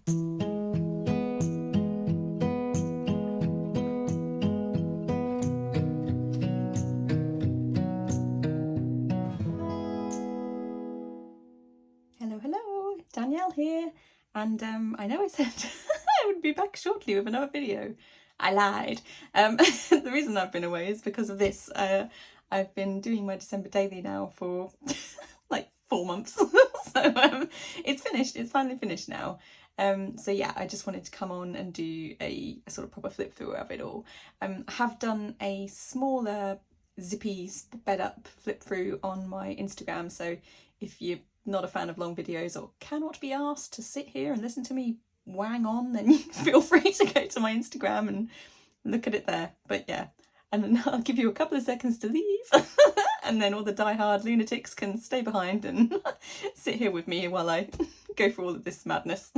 Hello, Danielle here, and I know I said I would be back shortly with another video. I lied. The reason I've been away is because of this. I've been doing my December daily now for like 4 months, so it's finished. It's finally finished now. So yeah, I just wanted to come on and do a sort of proper flip through of it all. I have done a smaller zippy sped up flip through on my Instagram, so if you're not a fan of long videos or cannot be asked to sit here and listen to me wang on, then feel free to go to my Instagram and look at it there. But yeah, and then I'll give you a couple of seconds to leave and then all the die-hard lunatics can stay behind and sit here with me while I go through all of this madness.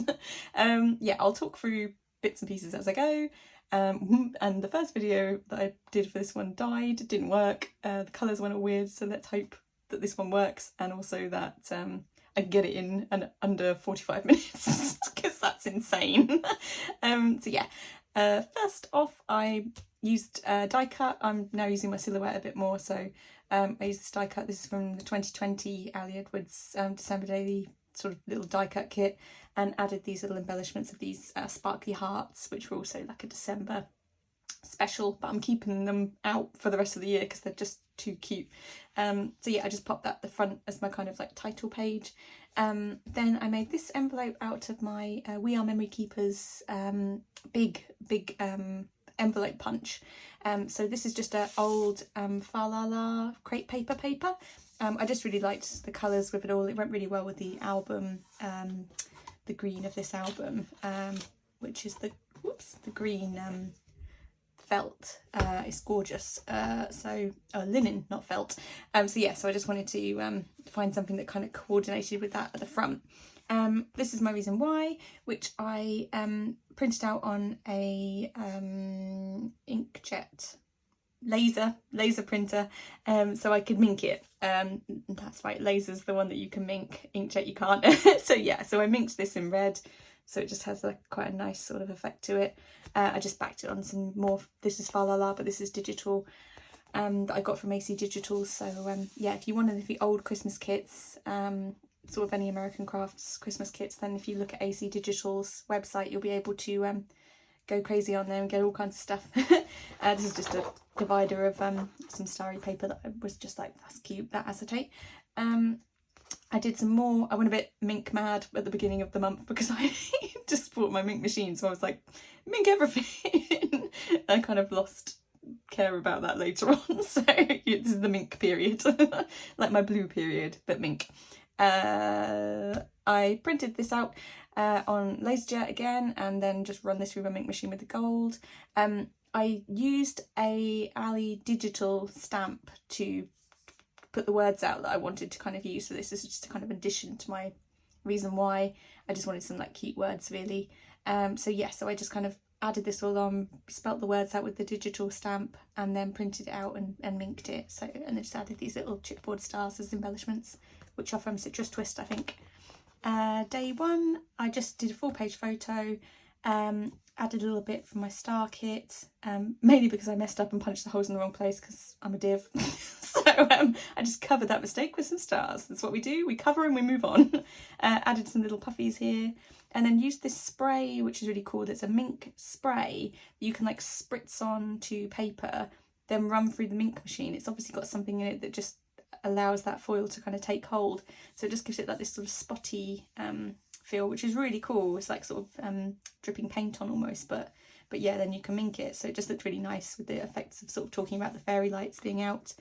Yeah, I'll talk through bits and pieces as I go. And the first video that I did for this one died, it didn't work, the colours went all weird, so let's hope that this one works, and also that I get it in under 45 minutes because that's insane. So yeah, first off I used die cut. I'm now using my silhouette a bit more, so I used this die cut. This is from the 2020 Ali Edwards December Daily sort of little die cut kit, and added these little embellishments of these sparkly hearts, which were also like a December special, but I'm keeping them out for the rest of the year because they're just too cute. So yeah, I just popped that at the front as my kind of like title page. Then I made this envelope out of my We Are Memory Keepers big envelope punch. So this is just an old Falala crepe paper. I just really liked the colours with it all. It went really well with the album, the green of this album, which is the green felt. It's gorgeous. So linen, not felt. So yeah, so I just wanted to find something that kind of coordinated with that at the front. This is my reason why, which I printed out on a inkjet laser printer, so I could mink it. That's right, laser's the one that you can mink, inkjet you can't. So yeah, so I minked this in red, so it just has quite a nice sort of effect to it. I just backed it on some more, this is Falala, but this is digital, that I got from AC Digital. So yeah, if you want any of the old Christmas kits, sort of any American Crafts Christmas kits, then if you look at AC Digital's website, you'll be able to go crazy on there and get all kinds of stuff. This is just a divider of some starry paper that I was just like, that's cute, that acetate. I did some more. I went a bit mink mad at the beginning of the month because I just bought my mink machine, so I was like, mink everything. I kind of lost care about that later on, so this is the mink period, like my blue period, but mink. I printed this out on LaserJet again, and then just run this through my mink machine with the gold. I used a Ali Digital stamp to put the words out that I wanted to kind of use for this. This is just a kind of addition to my reason why. I just wanted some like cute words really. So yeah, so I just kind of added this all on, spelt the words out with the digital stamp, and then printed it out and minked it. So, and then just added these little chipboard stars as embellishments, which are from Citrus Twist, I think. Day one, I just did a full page photo, added a little bit from my star kit, mainly because I messed up and punched the holes in the wrong place because I'm a div. So I just covered that mistake with some stars. That's what we do, we cover and we move on. Added some little puffies here, and then used this spray, which is really cool. It's a mink spray that you can like spritz on to paper, then run through the mink machine. It's obviously got something in it that just allows that foil to kind of take hold, so it just gives it like this sort of spotty feel, which is really cool. It's like sort of dripping paint on almost, but yeah, then you can mink it, so it just looked really nice with the effects of sort of talking about the fairy lights being out.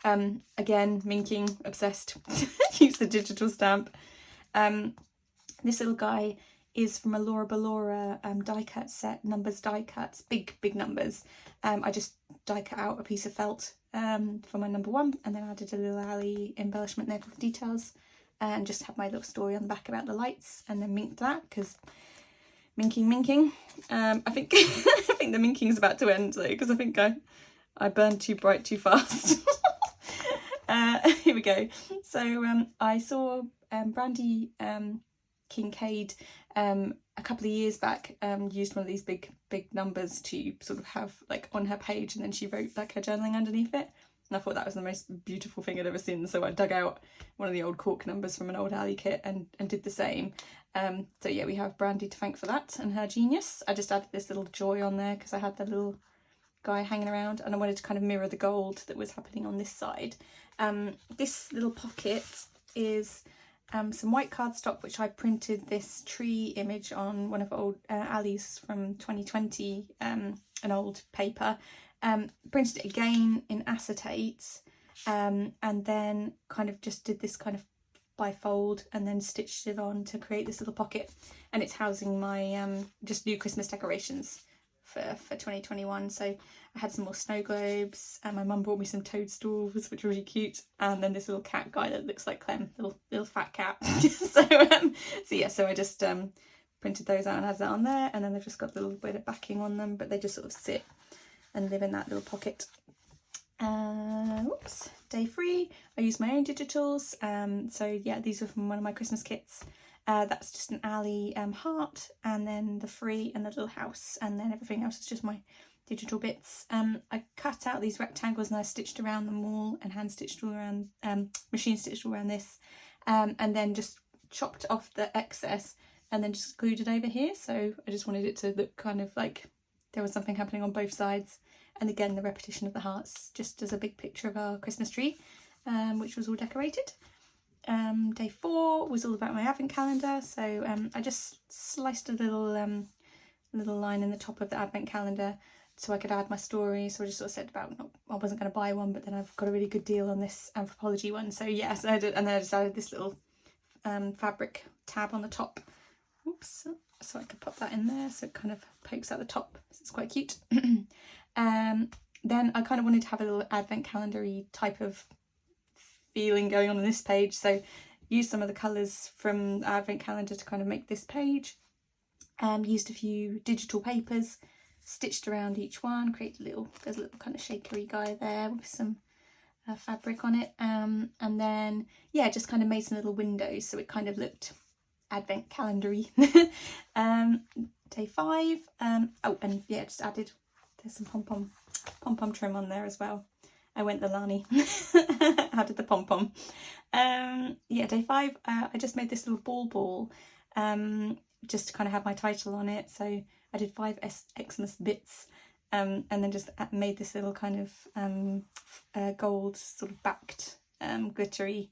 Again, minking, obsessed. Use the digital stamp. This little guy is from a Laura Ballora die cut set, numbers die cuts, big numbers. I just die cut out a piece of felt for my number one, and then added a little Ali embellishment there for the details, and just had my little story on the back about the lights, and then minked that because minking. I think I think the minking is about to end though, because I think I burned too bright too fast. Here we go. So I saw Brandy Kincaid a couple of years back used one of these big numbers to sort of have like on her page, and then she wrote like her journaling underneath it, and I thought that was the most beautiful thing I'd ever seen. So I dug out one of the old cork numbers from an old alley kit and did the same. So yeah, we have Brandy to thank for that and her genius. I just added this little joy on there because I had the little guy hanging around, and I wanted to kind of mirror the gold that was happening on this side. This little pocket is some white cardstock, which I printed this tree image on one of old Ali's from 2020, an old paper. Printed it again in acetate, and then kind of just did this kind of bifold and then stitched it on to create this little pocket, and it's housing my just new Christmas decorations for 2021. So I had some more snow globes, and my mum brought me some toadstools, which were really cute, and then this little cat guy that looks like Clem, little fat cat. So yeah, so I just printed those out and added that on there, and then they've just got a little bit of backing on them, but they just sort of sit and live in that little pocket. Oops, day 3, I used my own digitals. So yeah, these are from one of my Christmas kits. That's just an alley heart, and then the free and the little house, and then everything else is just my digital bits. I cut out these rectangles and I stitched around them all, and hand stitched all around, machine stitched all around this, and then just chopped off the excess and then just glued it over here. So I just wanted it to look kind of like there was something happening on both sides. And again, the repetition of the hearts, just as a big picture of our Christmas tree, which was all decorated. Day 4 was all about my advent calendar. So I just sliced a little line in the top of the advent calendar so I could add my story. So I just sort of said about I wasn't going to buy one, but then I've got a really good deal on this anthropology one. So yes, I did, and then I just added this little fabric tab on the top. Oops. So I could pop that in there so it kind of pokes out the top. So it's quite cute. Then I kind of wanted to have a little advent calendar-y type of feeling going on this page, so used some of the colours from the advent calendar to kind of make this page. Used a few digital papers, stitched around each one, there's a little kind of shakery guy there with some fabric on it, and then yeah, just kind of made some little windows so it kind of looked advent calendar-y. Day 5, oh, and yeah, just added, there's some pom-pom trim on there as well. I went the Lani. Added the pom-pom. Yeah, day 5, I just made this little ball, just to kind of have my title on it. So I did 5 Xmas bits, and then just made this little kind of gold sort of backed glittery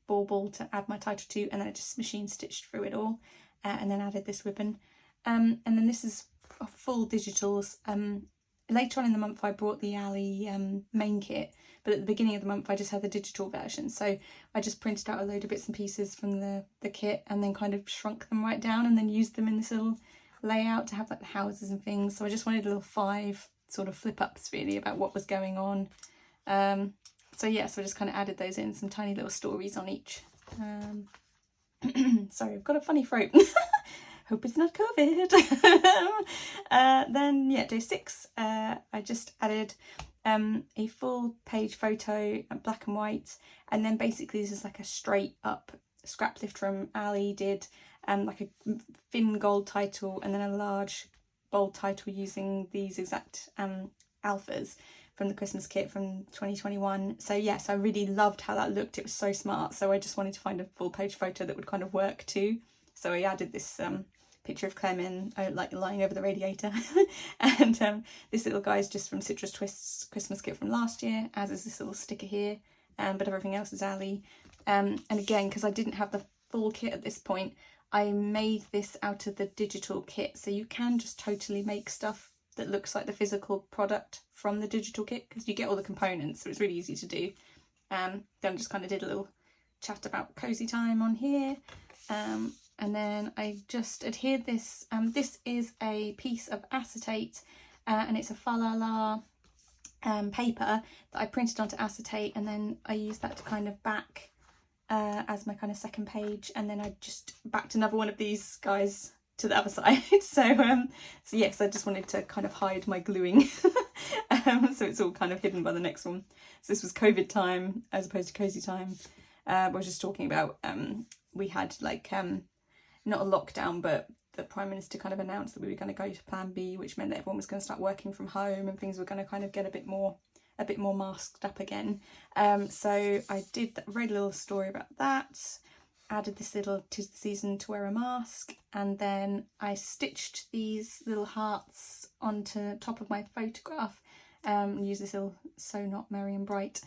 ball to add my title to, and then I just machine stitched through it all, and then added this ribbon. And then this is a full digitals. Later on in the month I brought the alley main kit, but at the beginning of the month I just had the digital version. So I just printed out a load of bits and pieces from the kit, and then kind of shrunk them right down, and then used them in this little layout to have like the houses and things. So I just wanted a little 5 sort of flip ups really about what was going on. So yeah, so I just kind of added those in, some tiny little stories on each. Sorry, I've got a funny throat. Hope it's not COVID. Then yeah, day 6, I just added a full page photo, black and white, and then basically this is like a straight up scrap lift from Ali did, like a thin gold title and then a large bold title using these exact alphas from the Christmas kit from 2021. So yes, I really loved how that looked. It was so smart. So I just wanted to find a full page photo that would kind of work too. So I added this picture of Clem in, like lying over the radiator. And this little guy is just from Citrus Twist's Christmas kit from last year, as is this little sticker here, but everything else is Ali. And again, because I didn't have the full kit at this point, I made this out of the digital kit. So you can just totally make stuff that looks like the physical product from the digital kit, because you get all the components, so it's really easy to do. Then I just kind of did a little chat about cozy time on here. And then I just adhered this. This is a piece of acetate, and it's a Falala paper that I printed onto acetate, and then I used that to kind of back as my kind of second page, and then I just backed another one of these guys to the other side. So yes, I just wanted to kind of hide my gluing. So it's all kind of hidden by the next one. So this was COVID time as opposed to cozy time. I was just talking about we had like not a lockdown, but the Prime Minister kind of announced that we were going to go to Plan B, which meant that everyone was going to start working from home and things were going to kind of get a bit more masked up again. So I did a very little story about that, added this little "'tis the season to wear a mask," and then I stitched these little hearts onto top of my photograph, use this little Sew Not Merry and Bright,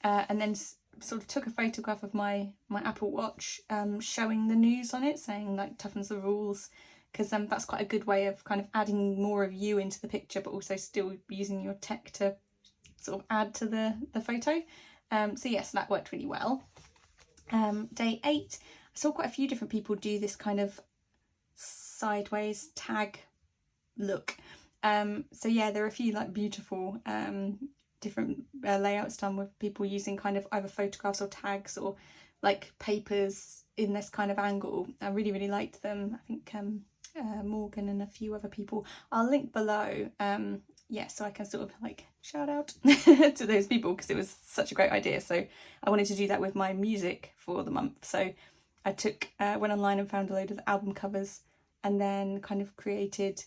and then sort of took a photograph of my Apple Watch, showing the news on it, saying like toughens the rules, because that's quite a good way of kind of adding more of you into the picture, but also still using your tech to sort of add to the photo. So yes, that worked really well. Day 8, I saw quite a few different people do this kind of sideways tag look. So yeah, there are a few like beautiful different layouts done with people using kind of either photographs or tags or like papers in this kind of angle. I really liked them. I think Morgan and a few other people. I'll link below, yeah, so I can sort of like shout out to those people, because it was such a great idea. So I wanted to do that with my music for the month. So I went online and found a load of album covers, and then kind of created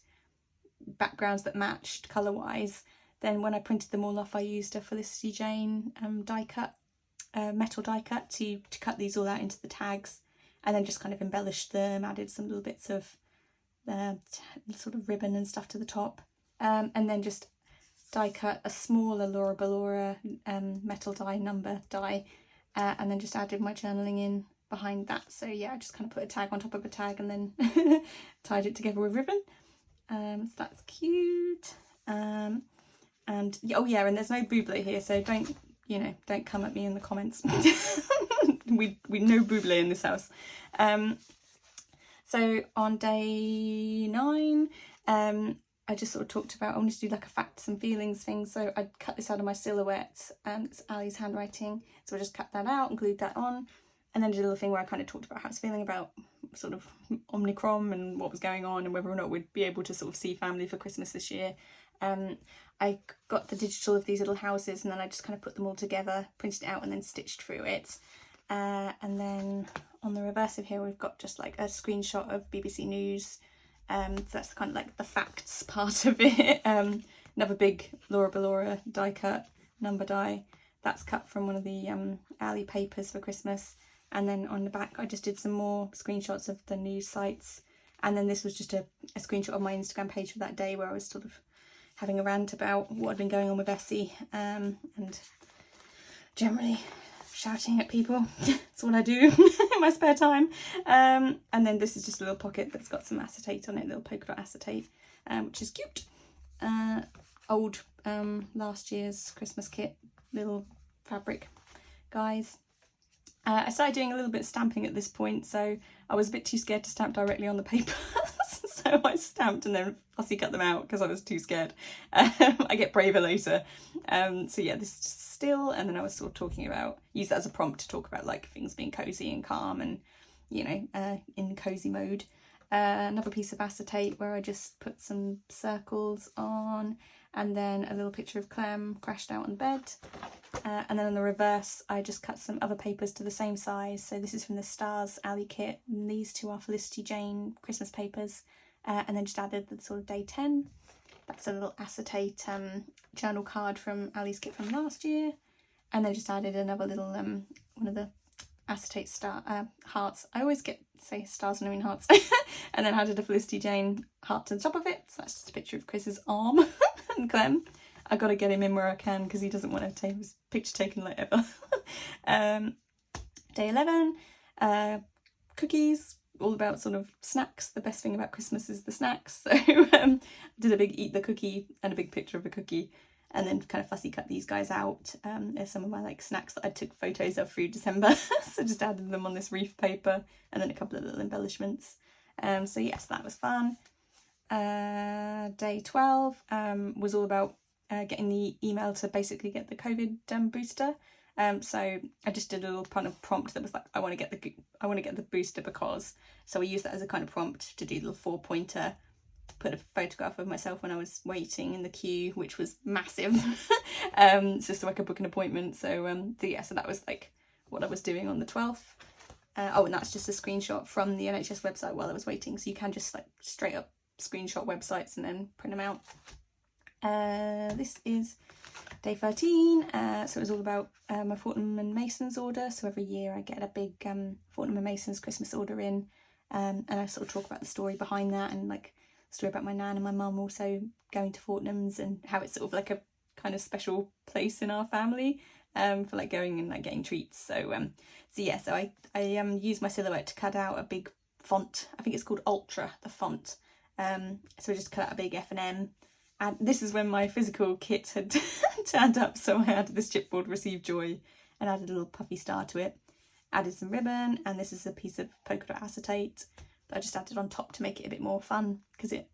backgrounds that matched colour wise. Then when I printed them all off, I used a Felicity Jane die cut, metal die cut to cut these all out into the tags, and then just kind of embellished them, added some little bits of sort of ribbon and stuff to the top, and then just die cut a smaller Laura Ballora metal die number die, and then just added my journaling in behind that. So yeah, I just kind of put a tag on top of a tag and then tied it together with ribbon. So that's cute. And oh yeah, and there's no Buble here, so don't come at me in the comments. we no Buble in this house. So on day 9, I just sort of talked about I wanted to do like a facts and feelings thing, so I cut this out of my silhouette, and it's Ali's handwriting, so I just cut that out and glued that on, and then did a little thing where I kind of talked about how I was feeling about sort of Omicron and what was going on, and whether or not we'd be able to sort of see family for Christmas this year. I got the digital of these little houses, and then I just kind of put them all together, printed it out, and then stitched through it. And then on the reverse of here, we've got just like a screenshot of BBC News. So that's kind of like the facts part of it. Another big Laura Ballora die cut, number die. That's cut from one of the Ali papers for Christmas. And then on the back, I just did some more screenshots of the news sites. And then this was just a screenshot of my Instagram page for that day, where I was sort of having a rant about what had been going on with Essie, and generally shouting at people. That's what I do in my spare time. And then this is just a little pocket that's got some acetate on it, little polka dot acetate, which is cute. Old last year's Christmas kit, little fabric guys. I started doing a little bit of stamping at this point, so I was a bit too scared to stamp directly on the paper. So I stamped and then fussy cut them out because I was too scared. I get braver later. So yeah, this is just still, and then I was sort of talking about, use that as a prompt to talk about like things being cosy and calm and, you know, in cozy mode. Another piece of acetate where I just put some circles on, and then a little picture of Clem crashed out on the bed. And then on the reverse, I just cut some other papers to the same size. So this is from the Stars Ali kit, and these two are Felicity Jane Christmas papers. And then just added the sort of day 10. That's a little acetate journal card from Ali's kit from last year. And then just added another little one of the acetate hearts. I always say stars and I mean hearts. And then added a Felicity Jane heart to the top of it. So that's just a picture of Chris's arm and Clem. I got to get him in where I can because he doesn't want to take his picture taken like ever. Day 11, cookies. All about sort of snacks. The best thing about Christmas is the snacks. So I did a big eat the cookie and a big picture of a cookie, and then kind of fussy cut these guys out. There's some of my like snacks that I took photos of through December. So just added them on this reef paper, and then a couple of little embellishments. So yes, that was fun. Day 12 was all about getting the email to basically get the COVID booster. So I just did a little kind of prompt that was like, I want to get the booster because. So I used that as a kind of prompt to do the little 4-pointer, put a photograph of myself when I was waiting in the queue, which was massive, just so I could book an appointment. So yeah, so that was like what I was doing on the 12th. Oh, and that's just a screenshot from the NHS website while I was waiting, so you can just like straight up screenshot websites and then print them out. This is day 13, so it was all about my Horton and Mason's order. So every year I get a big Horton and Mason's Christmas order in, and I sort of talk about the story behind that, and like the story about my nan and my mum also going to Fortnum's, and how it's sort of like a kind of special place in our family for like going and like getting treats. So so I used my Silhouette to cut out a big font. I think it's called Ultra, the font. So I just cut out a big F&M. And this is when my physical kit had turned up, so I added this chipboard Receive Joy and added a little puffy star to it. Added some ribbon, and this is a piece of polka dot acetate that I just added on top to make it a bit more fun, because it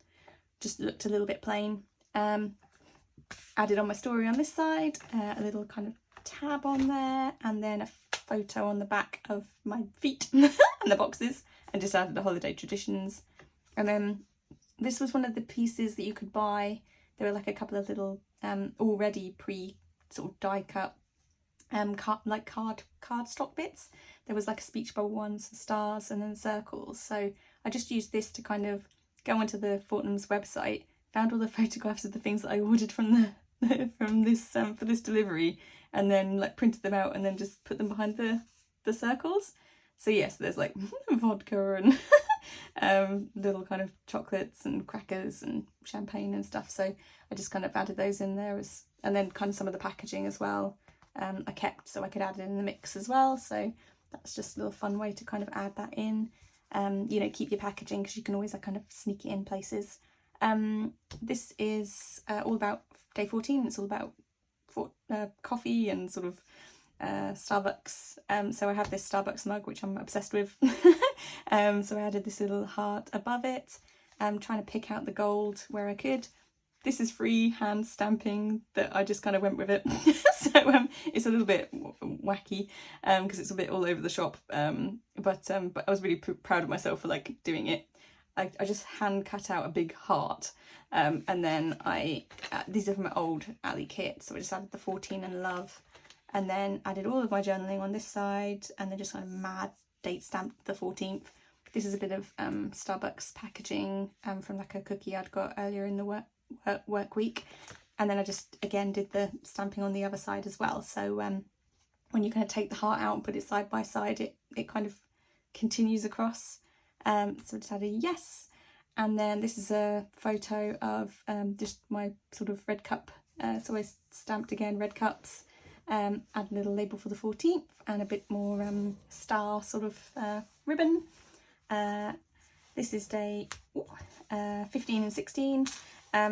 just looked a little bit plain. Added on my story on this side, a little kind of tab on there, and then a photo on the back of my feet and the boxes, and just added the holiday traditions. And then this was one of the pieces that you could buy. There were like a couple of little already pre sort of die cut card stock bits. There was like a speech bubble ones, stars, and then circles. So I just used this to kind of go onto the Fortnum's website, found all the photographs of the things that I ordered from from this for this delivery, and then like printed them out and then just put them behind the circles. So yes, there's like vodka and little kind of chocolates and crackers and champagne and stuff. So I just kind of added those in there, and then kind of some of the packaging as well. I kept, so I could add it in the mix as well. So that's just a little fun way to kind of add that in. You know, keep your packaging, because you can always like kind of sneak it in places. This is all about day 14. It's all about coffee and sort of Starbucks. So I have this Starbucks mug which I'm obsessed with. So I added this little heart above it. I'm trying to pick out the gold where I could. This is free hand stamping that I just kind of went with it. So it's a little bit wacky because it's a bit all over the shop, but I was really proud of myself for like doing it. I just hand cut out a big heart, and then these are from my old Ali kit, so I just added the 14 and love, and then added all of my journaling on this side, and then just kind of mad date stamped the 14th. This is a bit of Starbucks packaging from like a cookie I'd got earlier in the work week, and then I just again did the stamping on the other side as well. So when you kind of take the heart out and put it side by side, it kind of continues across. So I just added a yes, and then this is a photo of just my sort of red cup. So I stamped again red cups, add a little label for the 14th and a bit more star sort of ribbon. This is day 15 and 16.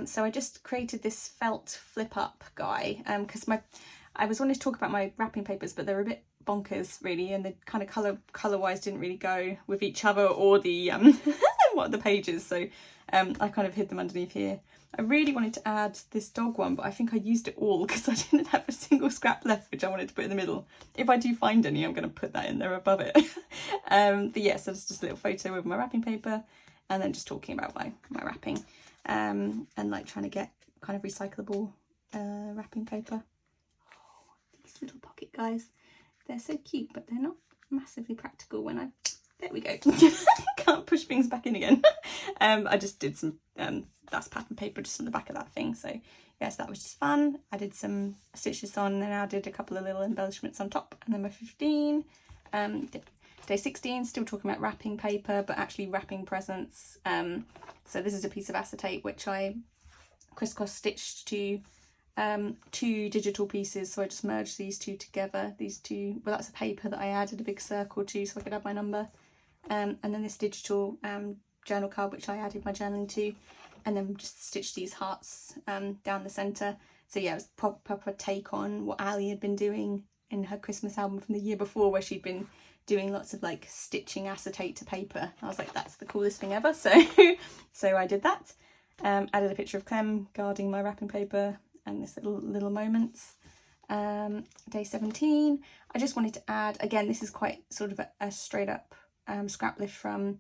So I just created this felt flip up guy because I was wanting to talk about my wrapping papers, but they're a bit bonkers really, and the kind of colour wise didn't really go with each other or the what the pages. So I kind of hid them underneath here. I really wanted to add this dog one, but I think I used it all because I didn't have a single scrap left which I wanted to put in the middle. If I do find any, I'm going to put that in there above it. But yeah, so it's just a little photo with my wrapping paper, and then just talking about my wrapping, and like trying to get kind of recyclable wrapping paper. Oh, these little pocket guys, they're so cute, but they're not massively practical when there we go. Can't push things back in again. I just did some that's pattern paper just on the back of that thing. So yes, that was just fun. I did some stitches on, and then I did a couple of little embellishments on top. And then my 15, day 16, still talking about wrapping paper, but actually wrapping presents. So this is a piece of acetate which I crisscross stitched to 2 digital pieces. So I just merged these two together. These two, well, that's a paper that I added a big circle to so I could add my number. And then this digital journal card which I added my journaling to, and then just stitched these hearts down the centre. So yeah, it was proper take on what Ali had been doing in her Christmas album from the year before, where she'd been doing lots of like stitching acetate to paper. I was like, that's the coolest thing ever. So I did that. Added a picture of Clem guarding my wrapping paper, and this little moments. Day 17, I just wanted to add, again, this is quite sort of a straight up scrap lift from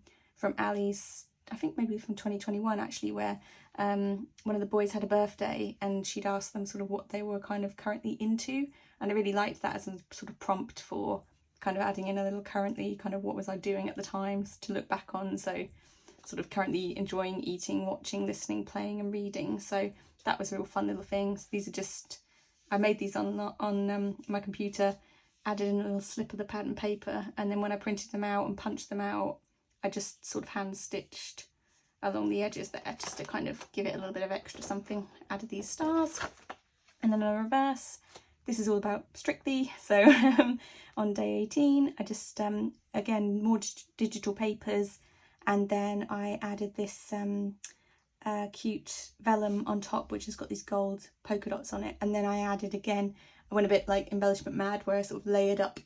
Ali's, I think maybe from 2021 actually, where one of the boys had a birthday and she'd asked them sort of what they were kind of currently into, and I really liked that as a sort of prompt for kind of adding in a little currently, kind of what was I doing at the time to look back on. So sort of currently enjoying eating, watching, listening, playing and reading. So that was a real fun little things. These are just, I made these on my computer, added in a little slip of the pad and paper, and then when I printed them out and punched them out, I just sort of hand stitched along the edges there just to kind of give it a little bit of extra something. Added these stars, and then on the reverse, this is all about Strictly. So on day 18, I just again more digital papers, and then I added this cute vellum on top, which has got these gold polka dots on it, and then I added again, I went a bit like embellishment mad where I sort of layered up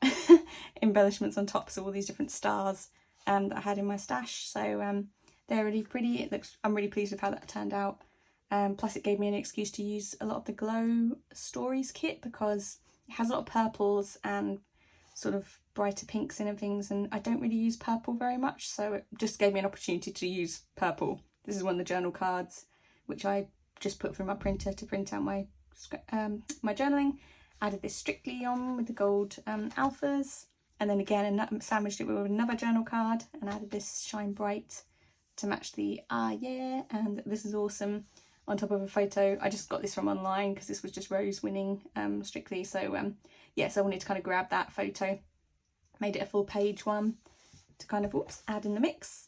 embellishments on top, so all these different stars that I had in my stash. So they're really pretty. It looks, I'm really pleased with how that turned out. Plus it gave me an excuse to use a lot of the Glow Stories kit, because it has a lot of purples and sort of brighter pinks and things, and I don't really use purple very much, so it just gave me an opportunity to use purple. This is one of the journal cards which I just put through my printer to print out my my journaling. Added this Strictly on with the gold alphas, and then again sandwiched it with another journal card and added this Shine Bright to match the yeah, and this is awesome on top of a photo. I just got this from online because this was just Rose winning Strictly, so yes, I wanted to kind of grab that photo, made it a full page one to kind of add in the mix.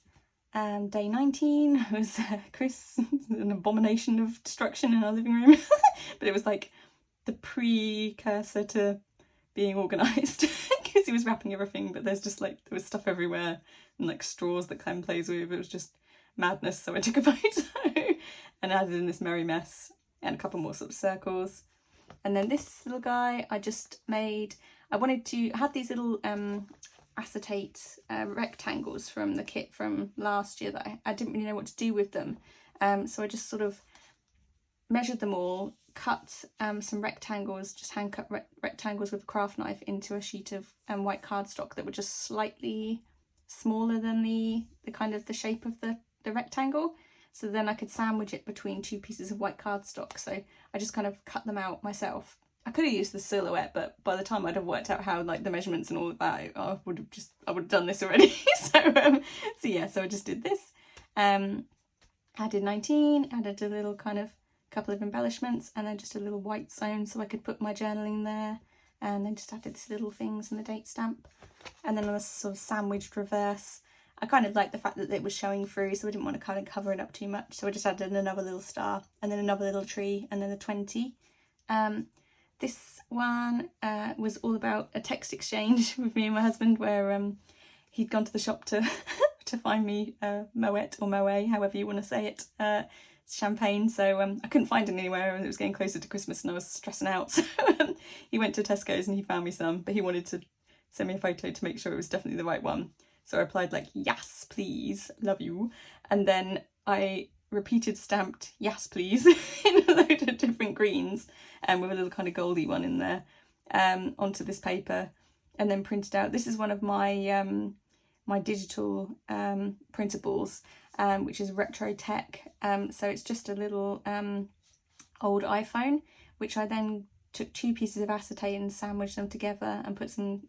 Day 19 was Chris, an abomination of destruction in our living room, but it was like the precursor to being organised because he was wrapping everything, but there's just like, there was stuff everywhere and like straws that Clem plays with. It was just madness, so I took a photo and added in this merry mess and a couple more sort of circles. And then this little guy I just made, I wanted to have these little acetate rectangles from the kit from last year that I didn't really know what to do with them, so I just sort of measured them all, cut some rectangles, just hand cut rectangles with a craft knife into a sheet of white cardstock that were just slightly smaller than the kind of the shape of the rectangle, so then I could sandwich it between two pieces of white cardstock. So I just kind of cut them out myself. I could have used the silhouette, but by the time I'd have worked out how like the measurements and all of that, I would have done this already. So yeah, so I just did this. Added 19, added a little kind of couple of embellishments, and then just a little white zone so I could put my journaling there, and then just added these little things and the date stamp. And then on a sort of sandwiched reverse, I kind of liked the fact that it was showing through, so I didn't want to kind of cover it up too much, so I just added another little star and then another little tree and then a 20. This one was all about a text exchange with me and my husband, where he'd gone to the shop to to find me Moet or Moet, however you want to say it, champagne. So I couldn't find it anywhere, and it was getting closer to Christmas and I was stressing out. So he went to Tesco's and he found me some, but he wanted to send me a photo to make sure it was definitely the right one. So I replied like, yes, please, love you. And then I repeated stamped yes please in a load of different greens, and with a little kind of goldy one in there onto this paper, and then printed out. This is one of my my digital printables, which is Retro Tech. So it's just a little old iPhone, which I then took two pieces of acetate and sandwiched them together and put some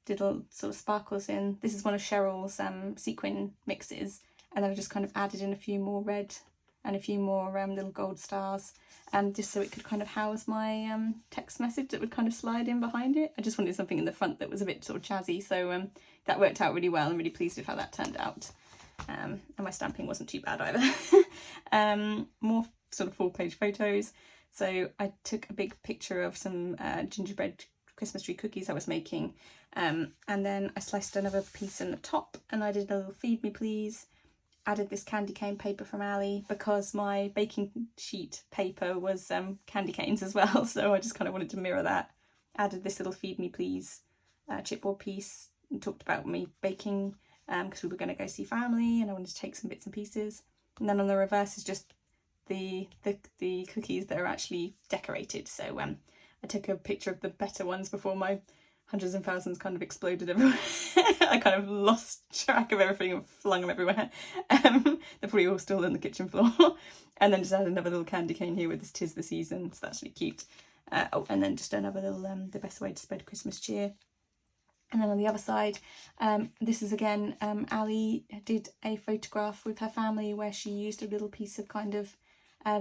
little sort of sparkles in. This is one of Cheryl's sequin mixes, and then I just kind of added in a few more red and a few more little gold stars, just so it could kind of house my text message that would kind of slide in behind it. I just wanted something in the front that was a bit sort of jazzy, so that worked out really well. I'm really pleased with how that turned out, and my stamping wasn't too bad either. More sort of full-page photos. So I took a big picture of some gingerbread Christmas tree cookies I was making, and then I sliced another piece in the top, and I did a little feed me please. Added this candy cane paper from Ali because my baking sheet paper was candy canes as well, so I just kind of wanted to mirror that. Added this little feed me please chipboard piece, and talked about me baking because we were going to go see family and I wanted to take some bits and pieces. And then on the reverse is just the cookies that are actually decorated. So I took a picture of the better ones before my hundreds and thousands kind of exploded everywhere. I kind of lost track of everything and flung them everywhere. They're probably all still on the kitchen floor. And then just add another little candy cane here with this 'Tis the Season, so that's really cute. Oh, and then just another little the best way to spread Christmas cheer. And then on the other side, this is again, Ali did a photograph with her family where she used a little piece of kind of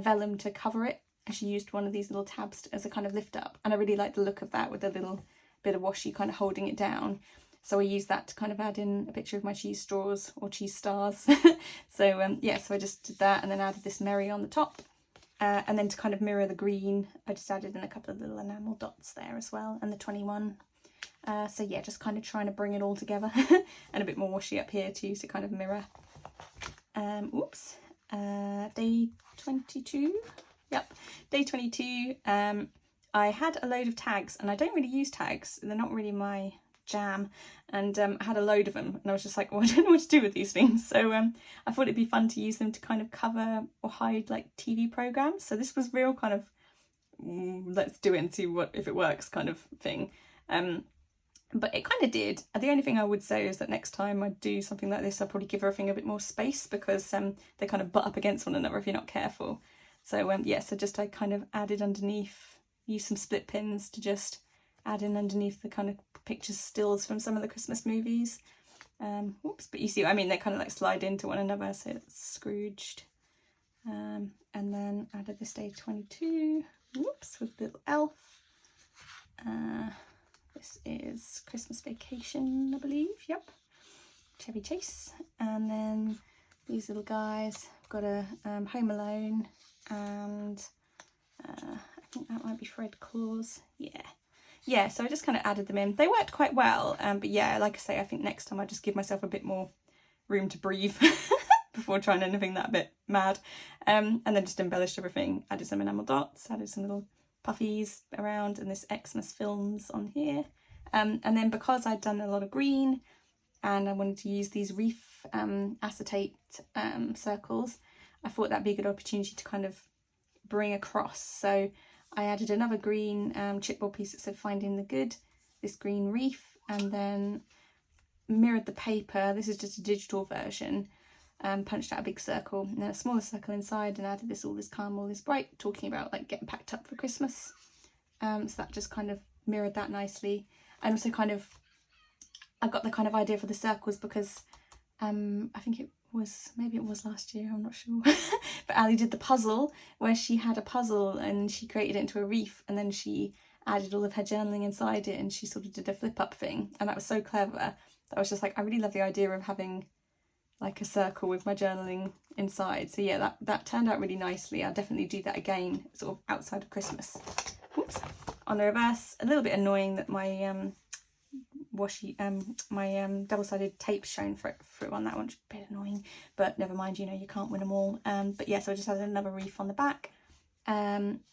vellum to cover it. And she used one of these little tabs as a kind of lift up. And I really like the look of that with a little bit of washi kind of holding it down. So I used that to kind of add in a picture of my cheese straws or cheese stars. So yeah, so I just did that and then added this Mary on the top. And then to kind of mirror the green, I just added in a couple of little enamel dots there as well, and the 21. So yeah, just kind of trying to bring it all together. And a bit more washi up here too to kind of mirror. Day 22. Yep, day 22. I had a load of tags, and I don't really use tags. They're not really my jam, and I had a load of them, and I was just like, well, I don't know what to do with these things. So I thought it'd be fun to use them to kind of cover or hide like TV programs. So this was real kind of let's do it and see what if it works kind of thing. But it kind of did. The only thing I would say is that next time I do something like this, I'll probably give everything a bit more space, because they kind of butt up against one another if you're not careful. So yeah, so just I kind of added underneath, used some split pins to just add in underneath the kind of pictures stills from some of the Christmas movies. But you see what I mean, they kind of like slide into one another, so it's Scrooged. And then added this day 22, with little elf. This is Christmas Vacation, I believe, yep. Chevy Chase. And then these little guys, I've got a Home Alone, and I think that might be Fred Claus, yeah, so I just kind of added them in. They worked quite well, but yeah, like I say, I think next time I just give myself a bit more room to breathe before trying anything that a bit mad. And then just embellished everything, added some enamel dots, added some little puffies around, and this Xmas Films on here. And then because I'd done a lot of green and I wanted to use these reef acetate circles, I thought that'd be a good opportunity to kind of bring across. So I added another green chipboard piece that said Finding the Good, this green reef, and then mirrored the paper. This is just a digital version. Punched out a big circle and then a smaller circle inside, and added this all this calm, all this bright, talking about like getting packed up for Christmas. So that just kind of mirrored that nicely. And also kind of, I got the kind of idea for the circles because I think maybe it was last year, I'm not sure. But Ali did the puzzle where she had a puzzle and she created it into a reef, and then she added all of her journaling inside it, and she sort of did a flip up thing. And that was so clever that I was just like, I really love the idea of having like a circle with my journaling inside. So yeah, that turned out really nicely. I'll definitely do that again, sort of outside of Christmas. Whoops. On the reverse, a little bit annoying that my my double-sided tape's shown through on that one, which is a bit annoying, but never mind, you know, you can't win them all. But yeah, so I just added another reef on the back.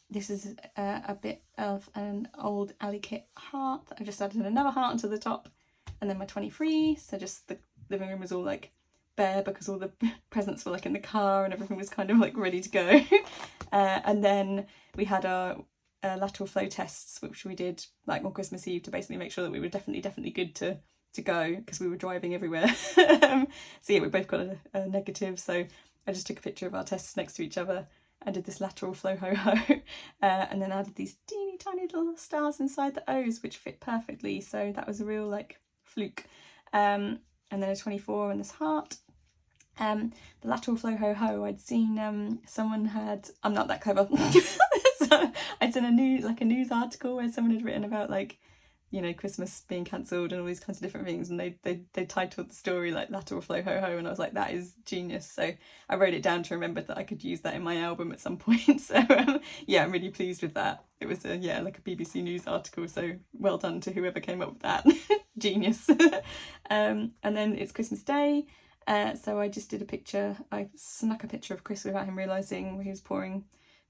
This is a bit of an old Ali kit heart. I just added another heart onto the top, and then my 23, so just the living room was all like bare because all the presents were like in the car and everything was kind of like ready to go. And then we had our lateral flow tests, which we did like on Christmas Eve to basically make sure that we were definitely good to go, because we were driving everywhere. So yeah, we both got a negative, so I just took a picture of our tests next to each other. I did this lateral flow ho-ho, and then added these teeny tiny little stars inside the O's, which fit perfectly, so that was a real like fluke. And then a 24 and this heart. The lateral flow ho-ho, I'd seen someone had, I'm not that clever, so I'd seen a news article where someone had written about like, you know, Christmas being cancelled and all these kinds of different things, and they titled the story like lateral flow ho-ho, and I was like, that is genius. So I wrote it down to remember that I could use that in my album at some point. So yeah, I'm really pleased with that. It was like a BBC News article, so well done to whoever came up with that. Genius. And then it's Christmas Day. So I just did a picture, I snuck a picture of Chris without him realising he was pouring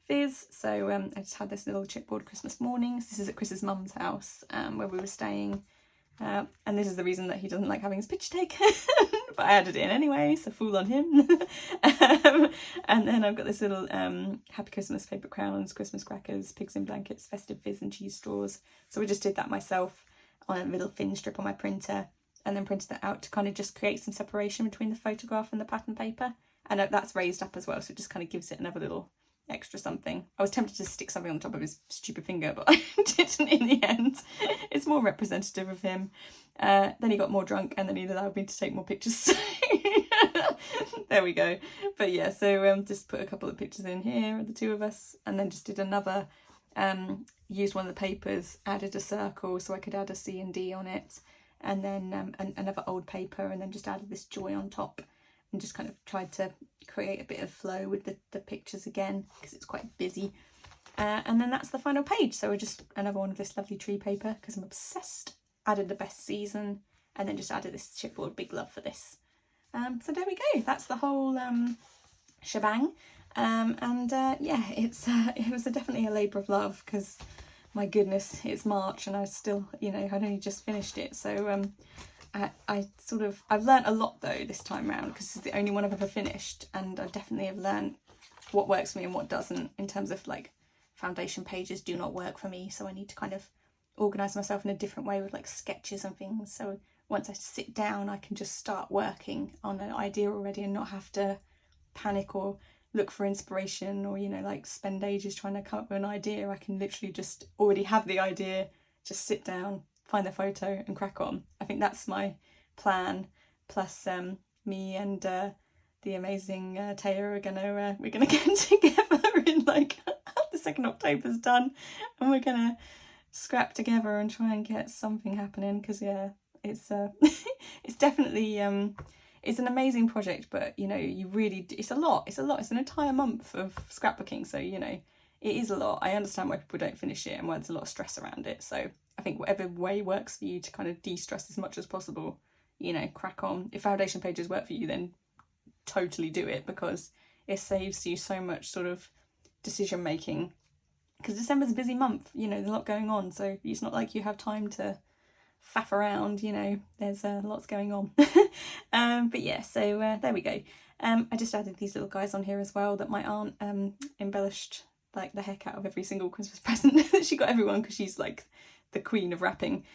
fizz. So I just had this little chipboard Christmas mornings. This is at Chris's mum's house where we were staying. And this is the reason that he doesn't like having his picture taken. But I added it in anyway, so fool on him. And then I've got this little Happy Christmas, paper crowns, Christmas crackers, pigs in blankets, festive fizz and cheese straws. So I just did that myself on a little thin strip on my printer, and then printed that out to kind of just create some separation between the photograph and the pattern paper. And that's raised up as well, so it just kind of gives it another little extra something. I was tempted to stick something on top of his stupid finger, but I didn't in the end. It's more representative of him. Then he got more drunk, and then he allowed me to take more pictures. There we go. But yeah, so just put a couple of pictures in here of the two of us, and then just did another, used one of the papers, added a circle so I could add a C and D on it, and then another old paper, and then just added this joy on top, and just kind of tried to create a bit of flow with the pictures again, because it's quite busy. And then that's the final page. So I just, another one of this lovely tree paper, because I'm obsessed. Added the best season, and then just added this chipboard big love for this. So there we go. That's the whole shebang. Yeah, it was definitely a labour of love, because my goodness, it's March and I still, I'd only just finished it. So I've learnt a lot though this time round, because it's the only one I've ever finished, and I definitely have learnt what works for me and what doesn't, in terms of like foundation pages do not work for me, so I need to kind of organise myself in a different way with like sketches and things. So once I sit down, I can just start working on an idea already and not have to panic or look for inspiration or, like spend ages trying to come up with an idea. I can literally just already have the idea, just sit down, find the photo and crack on. I think that's my plan. Plus me and the amazing Taya are we're gonna get together in like the 2nd October's done, and we're gonna scrap together and try and get something happening, because yeah, it's it's definitely it's an amazing project, but you really, it's a lot, it's an entire month of scrapbooking, so it is a lot. I understand why people don't finish it and why there's a lot of stress around it, so I think whatever way works for you to kind of de-stress as much as possible, crack on. If foundation pages work for you, then totally do it, because it saves you so much sort of decision making, because December's a busy month, there's a lot going on, so it's not like you have time to faff around, there's lots going on. But yeah, so there we go. I just added these little guys on here as well that my aunt embellished like the heck out of every single Christmas present that she got everyone, because she's like the queen of wrapping.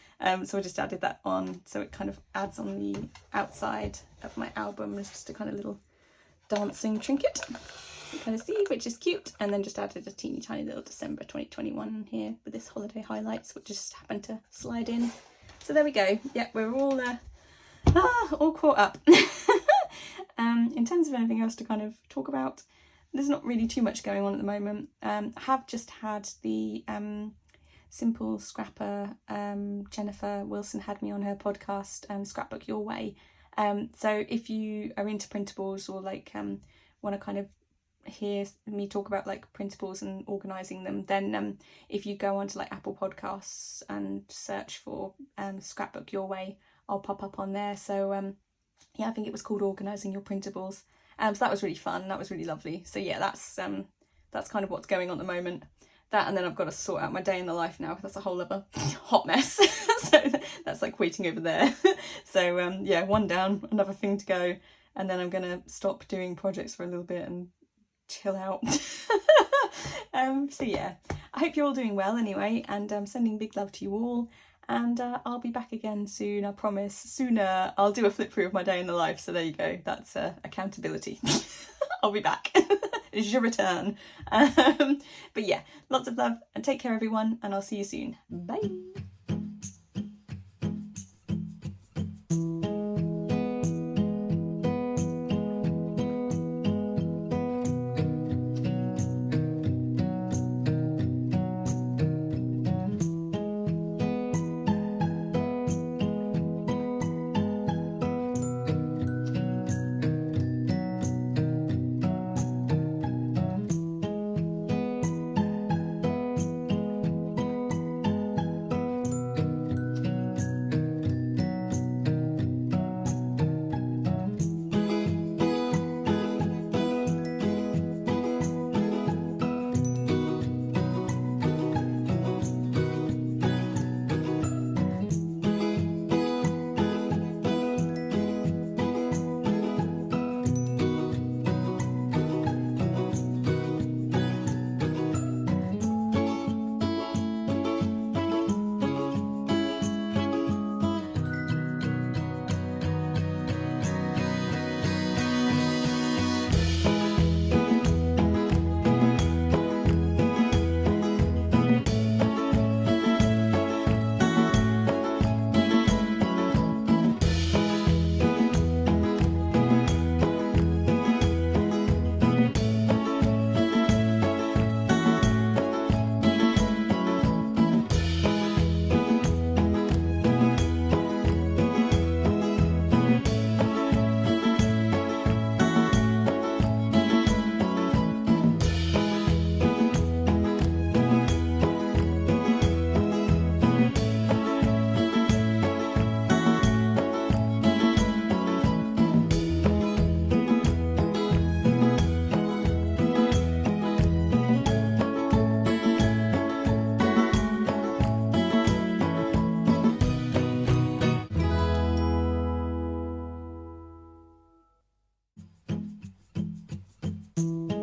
So I just added that on, so it kind of adds on the outside of my album as just a kind of little dancing trinket. You kind of see, which is cute. And then just added a teeny tiny little December 2021 here with this holiday highlights, which just happened to slide in. So there we go. Yeah, we're all caught up. In terms of anything else to kind of talk about, there's not really too much going on at the moment. I have just had the Simple Scrapper, Jennifer Wilson had me on her podcast, Scrapbook Your Way. So if you are into printables, or like want to kind of hear me talk about like printables and organising them, then if you go onto like Apple Podcasts and search for Scrapbook Your Way, I'll pop up on there. So yeah, I think it was called Organising Your Printables. So that was really fun, that was really lovely. So yeah, that's kind of what's going on at the moment. That, and then I've got to sort out my day in the life now, because that's a whole other hot mess. So that's like waiting over there. So yeah, one down, another thing to go, and then I'm gonna stop doing projects for a little bit and chill out. So yeah, I hope you're all doing well anyway, and I'm sending big love to you all, and I'll be back again soon, I promise. Sooner I'll do a flip through of my day in the life, so there you go, that's accountability. I'll be back. Je return. But yeah, lots of love, and take care everyone, and I'll see you soon. Bye. bye.